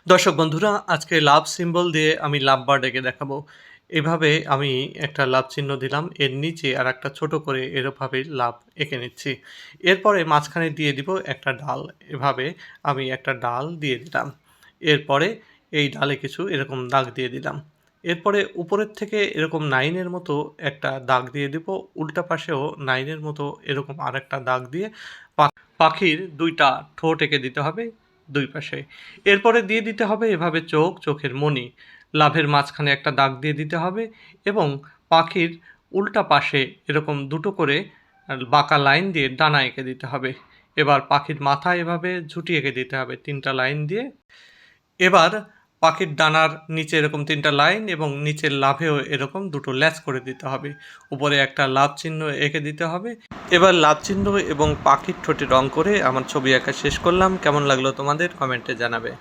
দর্শক বন্ধুরা, আজকে লাভ সিম্বল দিয়ে আমি লাভ বার্ড এঁকে দেখাবো। এভাবে আমি একটা লাভ চিহ্ন দিলাম। এর নিচে আরেকটা ছোট করে এরভাবে লাভ এঁকে নিচ্ছি। এরপরে মাঝখানে দিয়ে দিব একটা ডাল। এভাবে আমি একটা ডাল দিয়ে দিলাম। এরপরে এই ডালে কিছু এরকম দাগ দিয়ে দিলাম। এরপরে উপরের থেকে এরকম 9 এর মতো একটা দাগ দিয়ে দিব। উল্টা পাশেও 9 এর মতো এরকম আরেকটা দাগ দিয়ে পা পাখির ২ টা ঠোঁট এঁকে দিতে হবে ২ পাশে। এরপরে দিয়ে দিতে হবে এভাবে চোখ, চোখের মণি। লাভের মাঝখানে একটা দাগ দিয়ে দিতে হবে এবং পাখির উল্টা পাশে এরকম দুটো করে বাঁকা লাইন দিয়ে ডানা এঁকে দিতে হবে। এবার পাখির মাথা এভাবে ঝুঁটি এঁকে দিতে হবে ৩ টা লাইন দিয়ে। এবার পাখির ডানার নিচে এরকম ৩ টা লাইন এবং নিচের লাভেও এরকম দুটো ল্যাজ করে দিতে হবে। উপরে একটা লাভ চিহ্ন এঁকে দিতে হবে। এবার লাভ চিহ্ন এবং পাখির ঠোঁটে রং করে আমার ছবি আঁকা শেষ করলাম। কেমন লাগলো তোমাদের? কমেন্টে জানাবে।